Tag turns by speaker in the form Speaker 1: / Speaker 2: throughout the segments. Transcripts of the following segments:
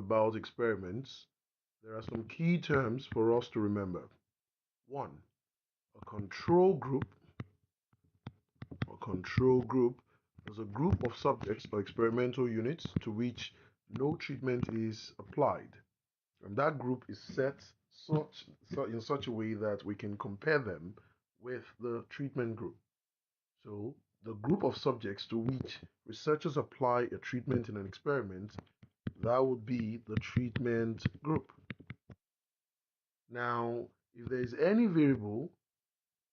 Speaker 1: about experiments, there are some key terms for us to remember. One, a control group. A control group is a group of subjects or experimental units to which no treatment is applied. And that group is set in such a way that we can compare them with the treatment group. So, the group of subjects to which researchers apply a treatment in an experiment, that would be the treatment group. Now, if there is any variable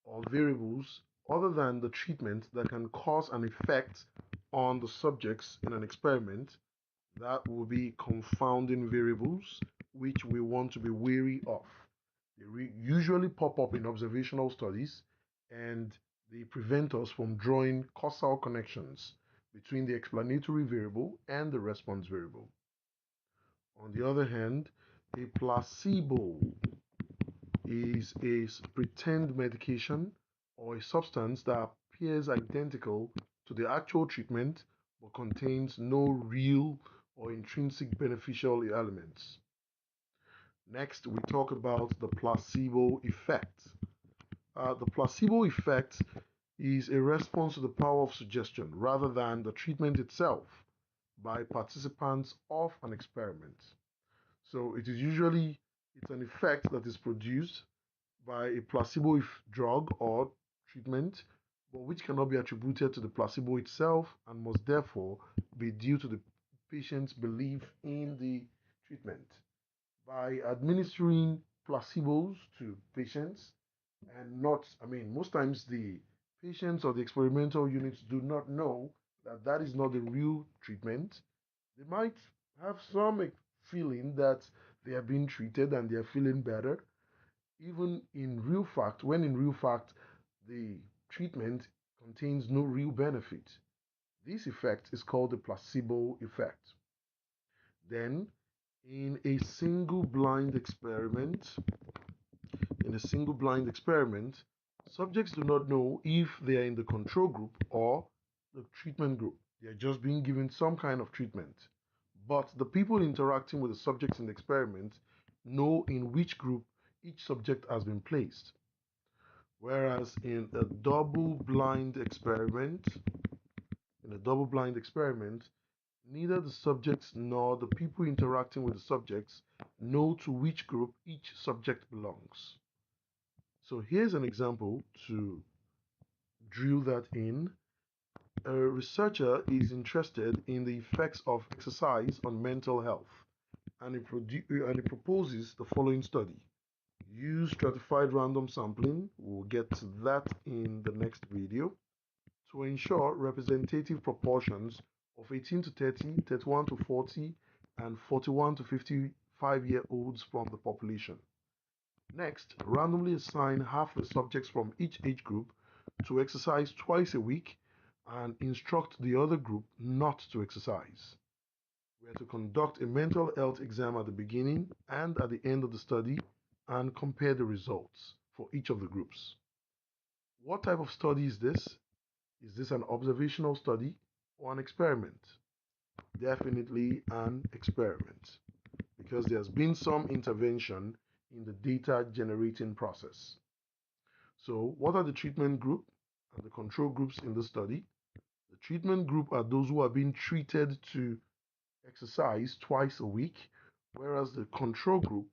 Speaker 1: or variables other than the treatment that can cause an effect on the subjects in an experiment, that will be confounding variables, which we want to be wary of. They usually pop up in observational studies and they prevent us from drawing causal connections between the explanatory variable and the response variable. On the other hand, a placebo is a pretend medication or a substance that appears identical to the actual treatment but contains no real or intrinsic beneficial elements. Next, we talk about the placebo effect. The placebo effect is a response to the power of suggestion rather than the treatment itself by participants of an experiment. So it's an effect that is produced by a placebo drug or treatment, but which cannot be attributed to the placebo itself and must therefore be due to the patient's belief in the treatment. By administering placebos to patients and not, most times the patients or the experimental units do not know that that is not the real treatment. They might have some feeling that they are being treated and they are feeling better, even in real fact, when in real fact the treatment contains no real benefit. This effect is called the placebo effect. Then, in a single blind experiment, subjects do not know if they are in the control group or the treatment group. They are just being given some kind of treatment. But the people interacting with the subjects in the experiment know in which group each subject has been placed. Whereas in a double blind experiment, neither the subjects nor the people interacting with the subjects know to which group each subject belongs. So here's an example to drill that in. A researcher is interested in the effects of exercise on mental health, and he proposes the following study. Use stratified random sampling, we'll get to that in the next video, to ensure representative proportions of 18 to 30, 31 to 40, and 41 to 55-year-olds from the population. Next, randomly assign half the subjects from each age group to exercise twice a week and instruct the other group not to exercise. We are to conduct a mental health exam at the beginning and at the end of the study and compare the results for each of the groups. What type of study is this? Is this an observational study or an experiment? Definitely an experiment, because there's been some intervention in the data generating process. So, what are the treatment group and the control groups in the study? The treatment group are those who are being treated to exercise twice a week, whereas the control group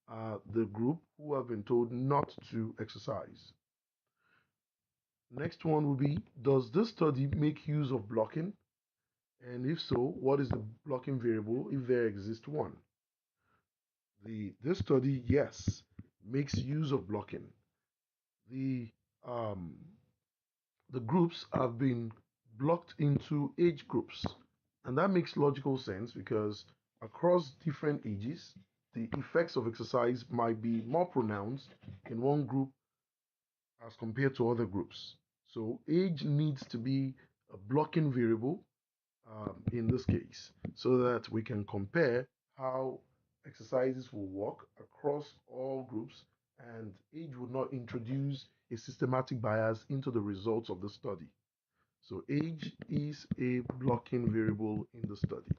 Speaker 1: are the group who have been told not to exercise. Next one will be, does this study make use of blocking? And if so, what is the blocking variable if there exists one? This study, yes, makes use of blocking. The the groups have been blocked into age groups, and that makes logical sense because across different ages, the effects of exercise might be more pronounced in one group as compared to other groups. So age needs to be a blocking variable in this case, so that we can compare how exercises will work across all groups, and age would not introduce a systematic bias into the results of the study. So age is a blocking variable in the study.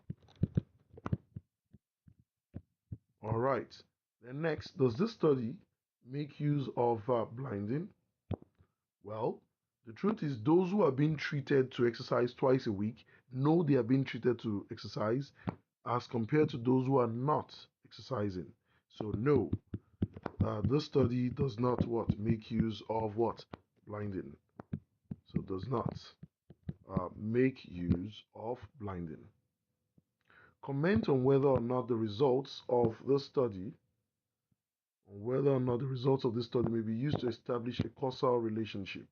Speaker 1: right. Then next, does this study make use of blinding? Well, the truth is those who are being treated to exercise twice a week know they are being treated to exercise as compared to those who are not exercising. So no, this study does not what make use of what blinding. So does not make use of blinding. Comment on whether or not the results of this study may be used to establish a causal relationship.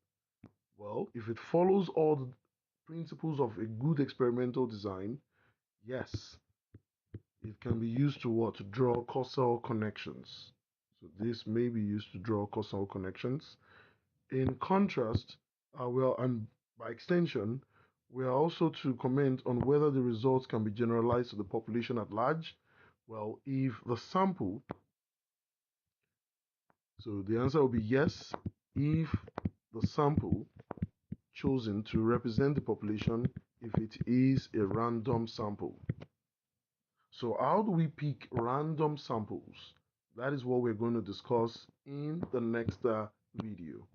Speaker 1: Well, if it follows all the principles of a good experimental design, yes, it can be used to what? To draw causal connections. So this may be used to draw causal connections. In contrast, and by extension, we are also to comment on whether the results can be generalized to the population at large. Well, if the sample, so the answer will be yes, if the sample chosen to represent the population, if it is a random sample. So how do we pick random samples? That is what we're going to discuss in the next video.